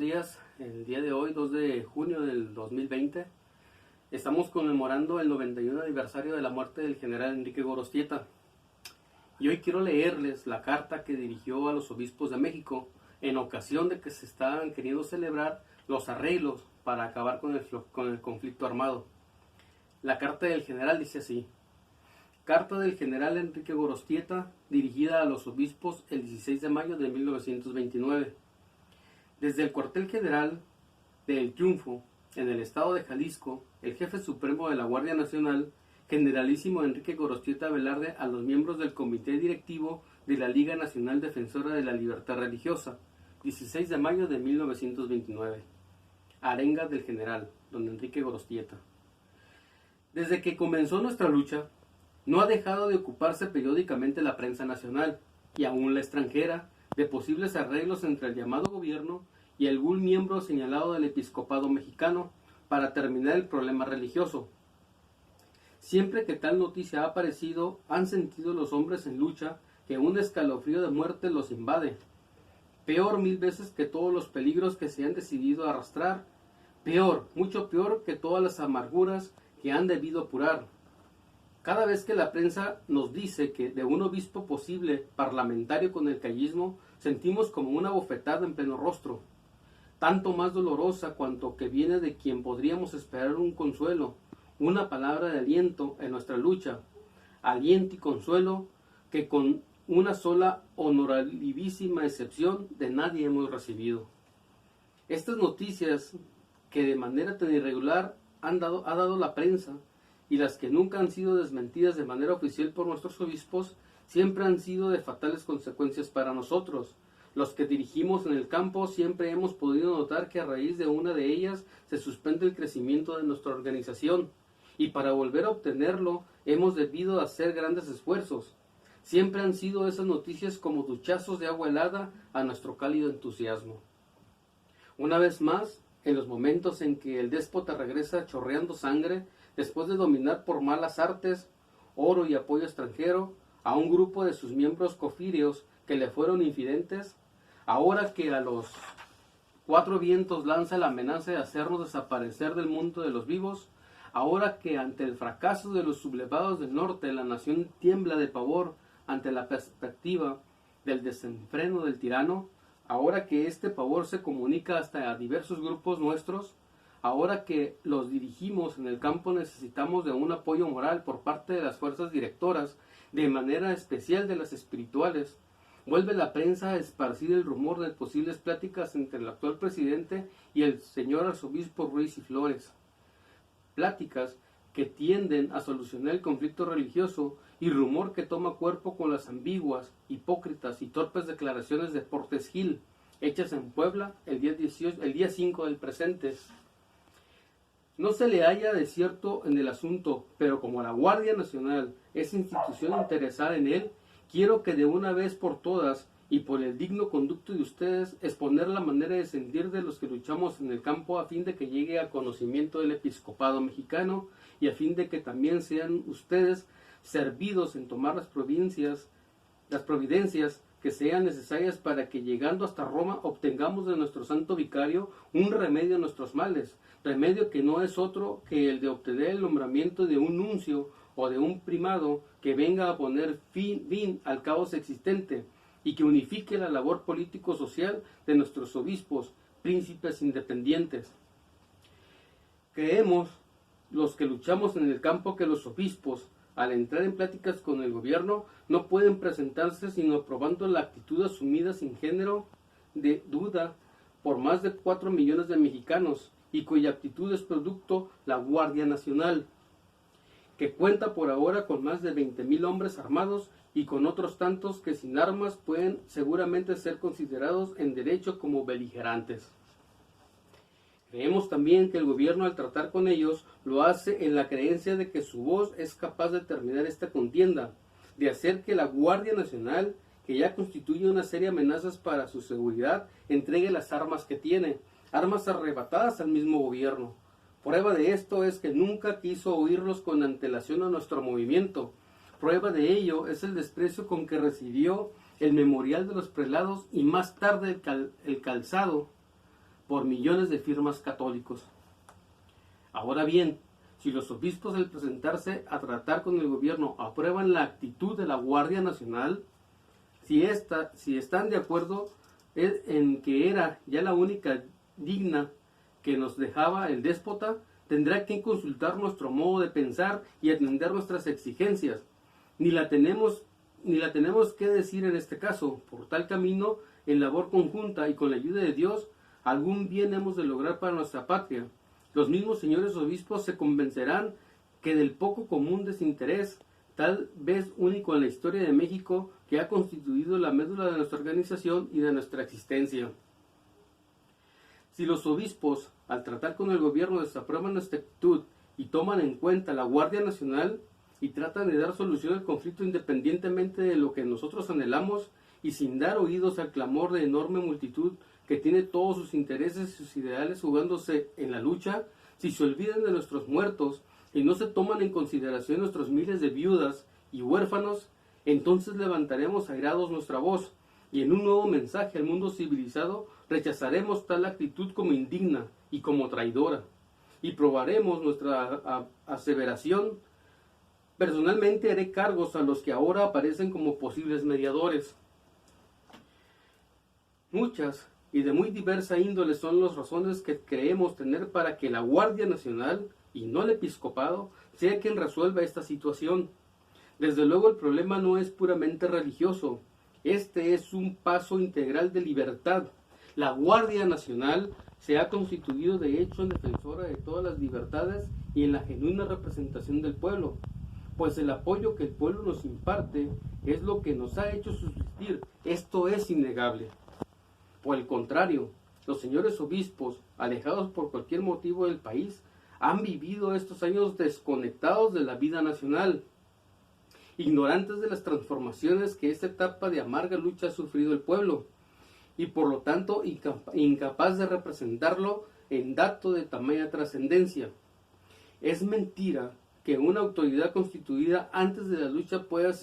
días. El día de hoy, 2 de junio del 2020, estamos conmemorando el 91 aniversario de la muerte del general Enrique Gorostieta. Y hoy quiero leerles la carta que dirigió a los obispos de México en ocasión de que se estaban queriendo celebrar los arreglos para acabar con el conflicto armado. La carta del general dice así: Carta del general Enrique Gorostieta, dirigida a los obispos el 16 de mayo de 1929. Desde el cuartel general de El Triunfo, en el estado de Jalisco, el jefe supremo de la Guardia Nacional, generalísimo Enrique Gorostieta Velarde, a los miembros del comité directivo de la Liga Nacional Defensora de la Libertad Religiosa, 16 de mayo de 1929. Arenga del general, don Enrique Gorostieta. Desde que comenzó nuestra lucha, no ha dejado de ocuparse periódicamente la prensa nacional, y aún la extranjera, de posibles arreglos entre el llamado gobierno y algún miembro señalado del episcopado mexicano para terminar el problema religioso. Siempre que tal noticia ha aparecido, han sentido los hombres en lucha que un escalofrío de muerte los invade. Peor 1000 veces que todos los peligros que se han decidido arrastrar. Peor, mucho peor que todas las amarguras que han debido apurar. Cada vez que la prensa nos dice que de un obispo posible parlamentario con el callismo, sentimos como una bofetada en pleno rostro, tanto más dolorosa cuanto que viene de quien podríamos esperar un consuelo, una palabra de aliento en nuestra lucha, aliento y consuelo que con una sola honorabilísima excepción de nadie hemos recibido. Estas noticias que de manera tan irregular ha dado la prensa, y las que nunca han sido desmentidas de manera oficial por nuestros obispos, siempre han sido de fatales consecuencias para nosotros. Los que dirigimos en el campo siempre hemos podido notar que a raíz de una de ellas se suspende el crecimiento de nuestra organización, y para volver a obtenerlo hemos debido hacer grandes esfuerzos. Siempre han sido esas noticias como duchazos de agua helada a nuestro cálido entusiasmo. Una vez más, en los momentos en que el déspota regresa chorreando sangre, después de dominar por malas artes, oro y apoyo extranjero, a un grupo de sus miembros cofíreos que le fueron infidentes, ahora que a los 4 vientos lanza la amenaza de hacernos desaparecer del mundo de los vivos, ahora que ante el fracaso de los sublevados del norte la nación tiembla de pavor ante la perspectiva del desenfreno del tirano, ahora que este pavor se comunica hasta a diversos grupos nuestros, ahora que los dirigimos en el campo necesitamos de un apoyo moral por parte de las fuerzas directoras, de manera especial de las espirituales. Vuelve la prensa a esparcir el rumor de posibles pláticas entre el actual presidente y el señor arzobispo Ruiz y Flores. Pláticas que tienden a solucionar el conflicto religioso, y rumor que toma cuerpo con las ambiguas, hipócritas y torpes declaraciones de Portes Gil, hechas en Puebla el día 5 del presente. No se le halla de cierto en el asunto, pero como la Guardia Nacional es institución interesada en él, quiero que de una vez por todas, y por el digno conducto de ustedes, exponer la manera de sentir de los que luchamos en el campo a fin de que llegue a conocimiento del episcopado mexicano y a fin de que también sean ustedes servidos en tomar las providencias que sean necesarias para que llegando hasta Roma obtengamos de nuestro santo vicario un remedio a nuestros males, remedio que no es otro que el de obtener el nombramiento de un nuncio o de un primado que venga a poner fin al caos existente y que unifique la labor político-social de nuestros obispos, príncipes independientes. Creemos, los que luchamos en el campo, que los obispos, al entrar en pláticas con el gobierno, no pueden presentarse sino probando la actitud asumida sin género de duda por más de 4 millones de mexicanos, y cuya actitud es producto la Guardia Nacional, que cuenta por ahora con más de 20,000 hombres armados y con otros tantos que sin armas pueden seguramente ser considerados en derecho como beligerantes. Creemos también que el gobierno, al tratar con ellos, lo hace en la creencia de que su voz es capaz de terminar esta contienda, de hacer que la Guardia Nacional, que ya constituye una seria amenaza para su seguridad, entregue las armas que tiene, armas arrebatadas al mismo gobierno. Prueba de esto es que nunca quiso oírlos con antelación a nuestro movimiento. Prueba de ello es el desprecio con que recibió el memorial de los prelados y más tarde el calzado por millones de firmas católicos. Ahora bien, si los obispos al presentarse a tratar con el gobierno aprueban la actitud de la Guardia Nacional, si están de acuerdo en que era ya la única digna que nos dejaba el déspota, tendrá que consultar nuestro modo de pensar y atender nuestras exigencias. Ni la tenemos que decir en este caso. Por tal camino, en labor conjunta y con la ayuda de Dios, algún bien hemos de lograr para nuestra patria. Los mismos señores obispos se convencerán que del poco común desinterés, tal vez único en la historia de México, que ha constituido la médula de nuestra organización y de nuestra existencia. Si los obispos, al tratar con el gobierno, desaprueban nuestra actitud y toman en cuenta la Guardia Nacional y tratan de dar solución al conflicto independientemente de lo que nosotros anhelamos y sin dar oídos al clamor de enorme multitud que tiene todos sus intereses y sus ideales jugándose en la lucha, si se olvidan de nuestros muertos y no se toman en consideración nuestros miles de viudas y huérfanos, entonces levantaremos airados nuestra voz y en un nuevo mensaje al mundo civilizado rechazaremos tal actitud como indigna y como traidora y probaremos nuestra aseveración. Personalmente haré cargos a los que ahora aparecen como posibles mediadores. Muchas y de muy diversa índole son las razones que creemos tener para que la Guardia Nacional, y no el episcopado, sea quien resuelva esta situación. Desde luego el problema no es puramente religioso. Este es un paso integral de libertad. La Guardia Nacional se ha constituido de hecho en defensora de todas las libertades y en la genuina representación del pueblo, pues el apoyo que el pueblo nos imparte es lo que nos ha hecho subsistir. Esto es innegable. Por el contrario, los señores obispos, alejados por cualquier motivo del país, han vivido estos años desconectados de la vida nacional, ignorantes de las transformaciones que esta etapa de amarga lucha ha sufrido el pueblo, y por lo tanto incapaz de representarlo en dato de tamaña trascendencia. Es mentira que una autoridad constituida antes de la lucha pueda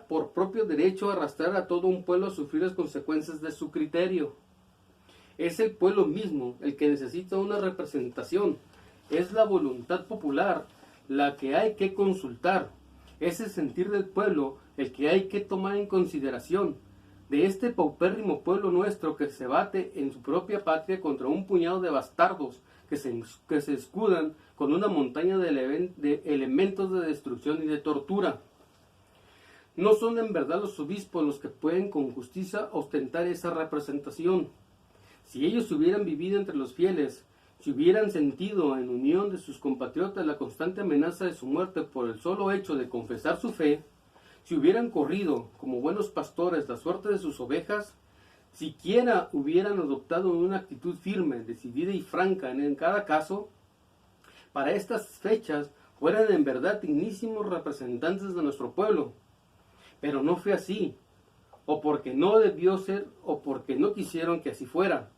por propio derecho arrastrar a todo un pueblo a sufrir las consecuencias de su criterio. Es el pueblo mismo el que necesita una representación. Es la voluntad popular la que hay que consultar. Es el sentir del pueblo el que hay que tomar en consideración. De este paupérrimo pueblo nuestro que se bate en su propia patria contra un puñado de bastardos que se escudan con una montaña de elementos de destrucción y de tortura. No son en verdad los obispos los que pueden con justicia ostentar esa representación. Si ellos hubieran vivido entre los fieles, si hubieran sentido en unión de sus compatriotas la constante amenaza de su muerte por el solo hecho de confesar su fe, si hubieran corrido como buenos pastores la suerte de sus ovejas, siquiera hubieran adoptado una actitud firme, decidida y franca en cada caso, para estas fechas fueran en verdad dignísimos representantes de nuestro pueblo. Pero no fue así, o porque no debió ser, o porque no quisieron que así fuera.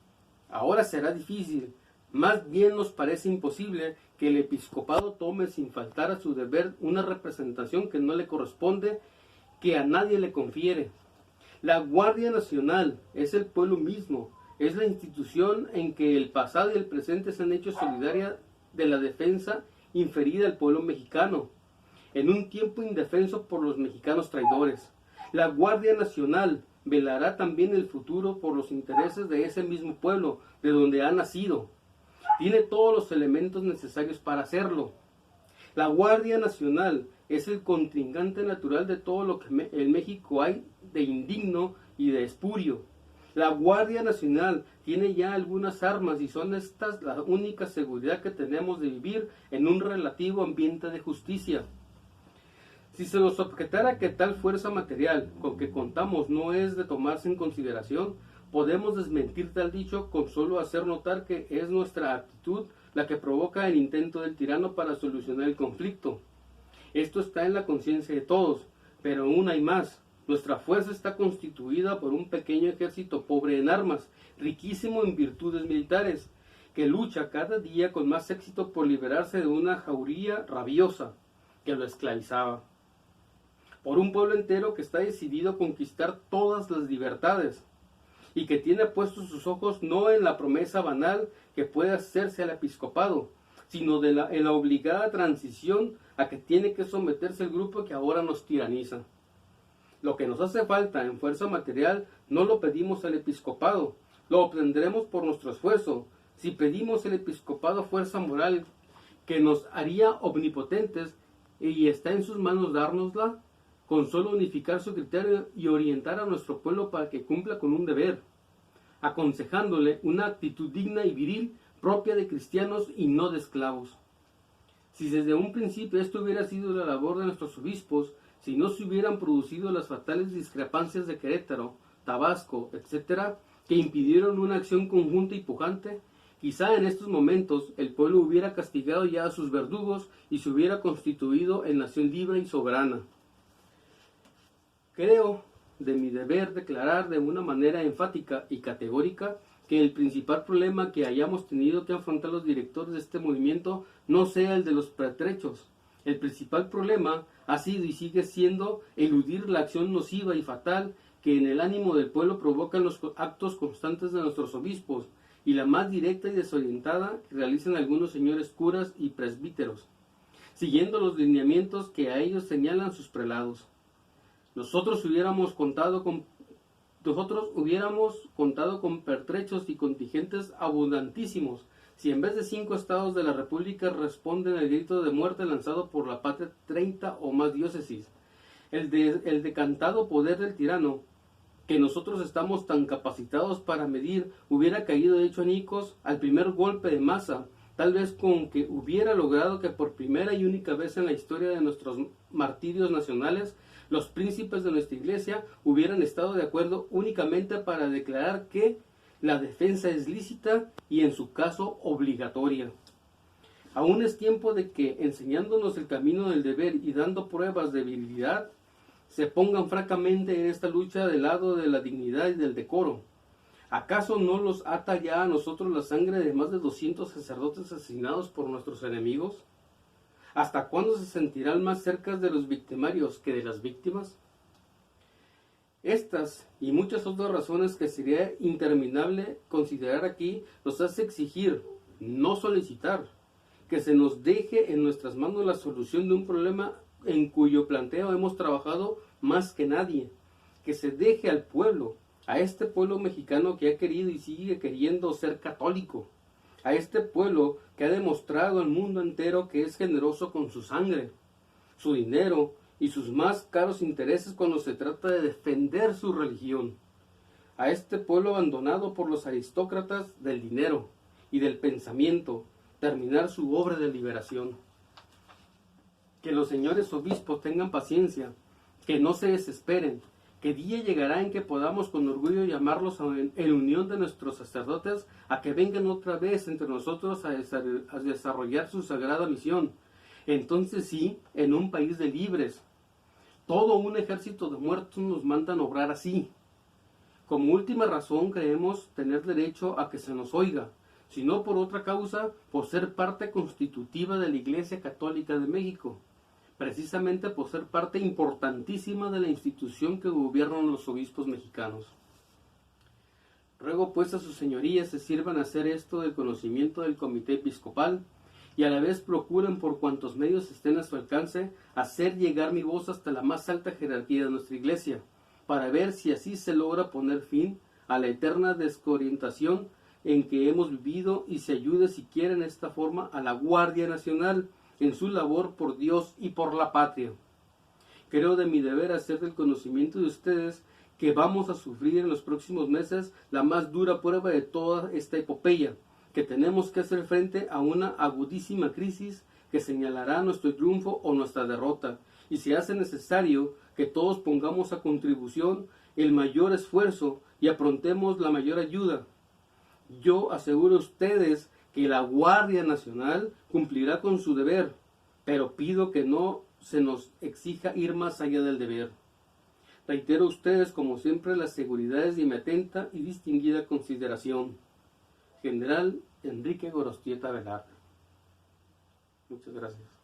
Ahora será difícil, más bien nos parece imposible que el episcopado tome sin faltar a su deber una representación que no le corresponde, que a nadie le confiere. La Guardia Nacional es el pueblo mismo, es la institución en que el pasado y el presente se han hecho solidaria de la defensa inferida al pueblo mexicano, en un tiempo indefenso por los mexicanos traidores. La Guardia Nacional velará también el futuro por los intereses de ese mismo pueblo, de donde ha nacido. Tiene todos los elementos necesarios para hacerlo. La Guardia Nacional es el contrincante natural de todo lo que en México hay de indigno y de espurio. La Guardia Nacional tiene ya algunas armas y son estas la única seguridad que tenemos de vivir en un relativo ambiente de justicia. Si se nos objetara que tal fuerza material con que contamos no es de tomarse en consideración, podemos desmentir tal dicho con solo hacer notar que es nuestra actitud la que provoca el intento del tirano para solucionar el conflicto. Esto está en la conciencia de todos, pero aún hay más. Nuestra fuerza está constituida por un pequeño ejército pobre en armas, riquísimo en virtudes militares, que lucha cada día con más éxito por liberarse de una jauría rabiosa que lo esclavizaba. Por un pueblo entero que está decidido a conquistar todas las libertades y que tiene puestos sus ojos no en la promesa banal que puede hacerse al episcopado, sino en la obligada transición a que tiene que someterse el grupo que ahora nos tiraniza. Lo que nos hace falta en fuerza material no lo pedimos al episcopado, lo obtendremos por nuestro esfuerzo. Si pedimos el episcopado fuerza moral que nos haría omnipotentes, y está en sus manos dárnosla, con solo unificar su criterio y orientar a nuestro pueblo para que cumpla con un deber, aconsejándole una actitud digna y viril propia de cristianos y no de esclavos. Si desde un principio esto hubiera sido la labor de nuestros obispos, si no se hubieran producido las fatales discrepancias de Querétaro, Tabasco, etc., que impidieron una acción conjunta y pujante, quizá en estos momentos el pueblo hubiera castigado ya a sus verdugos y se hubiera constituido en nación libre y soberana. Creo de mi deber declarar de una manera enfática y categórica que el principal problema que hayamos tenido que afrontar los directores de este movimiento no sea el de los pertrechos. El principal problema ha sido y sigue siendo eludir la acción nociva y fatal que en el ánimo del pueblo provocan los actos constantes de nuestros obispos y la más directa y desorientada que realizan algunos señores curas y presbíteros, siguiendo los lineamientos que a ellos señalan sus prelados. Nosotros hubiéramos contado con pertrechos y contingentes abundantísimos si en vez de 5 estados de la República responden al grito de muerte lanzado por la patria 30 o más diócesis. El decantado poder del tirano, que nosotros estamos tan capacitados para medir, hubiera caído hecho añicos al primer golpe de masa, tal vez con que hubiera logrado que por primera y única vez en la historia de nuestros martirios nacionales, los príncipes de nuestra iglesia hubieran estado de acuerdo únicamente para declarar que la defensa es lícita y en su caso obligatoria. Aún es tiempo de que, enseñándonos el camino del deber y dando pruebas de virilidad, se pongan francamente en esta lucha del lado de la dignidad y del decoro. ¿Acaso no los ata ya a nosotros la sangre de más de 200 sacerdotes asesinados por nuestros enemigos? ¿Hasta cuándo se sentirán más cerca de los victimarios que de las víctimas? Estas y muchas otras razones que sería interminable considerar aquí nos hace exigir, no solicitar, que se nos deje en nuestras manos la solución de un problema en cuyo planteo hemos trabajado más que nadie, que se deje al pueblo, a este pueblo mexicano que ha querido y sigue queriendo ser católico, a este pueblo que ha demostrado al mundo entero que es generoso con su sangre, su dinero y sus más caros intereses cuando se trata de defender su religión, a este pueblo abandonado por los aristócratas del dinero y del pensamiento, terminar su obra de liberación. Que los señores obispos tengan paciencia, que no se desesperen, que día llegará en que podamos con orgullo llamarlos en unión de nuestros sacerdotes a que vengan otra vez entre nosotros a desarrollar su sagrada misión. Entonces sí, en un país de libres, todo un ejército de muertos nos mandan obrar así. Como última razón creemos tener derecho a que se nos oiga, si no por otra causa, por ser parte constitutiva de la Iglesia Católica de México, precisamente por ser parte importantísima de la institución que gobiernan los obispos mexicanos. Ruego pues a sus señorías se sirvan a hacer esto del conocimiento del comité episcopal y a la vez procuren por cuantos medios estén a su alcance hacer llegar mi voz hasta la más alta jerarquía de nuestra Iglesia, para ver si así se logra poner fin a la eterna desorientación en que hemos vivido y se ayude siquiera en esta forma a la Guardia Nacional en su labor por Dios y por la patria. Creo de mi deber hacer del conocimiento de ustedes que vamos a sufrir en los próximos meses la más dura prueba de toda esta epopeya, que tenemos que hacer frente a una agudísima crisis que señalará nuestro triunfo o nuestra derrota, y se hace necesario que todos pongamos a contribución el mayor esfuerzo y aprontemos la mayor ayuda. Yo aseguro a ustedes que la Guardia Nacional cumplirá con su deber, pero pido que no se nos exija ir más allá del deber. Reitero a ustedes, como siempre, las seguridades de mi atenta y distinguida consideración. General Enrique Gorostieta Velarde. Muchas gracias.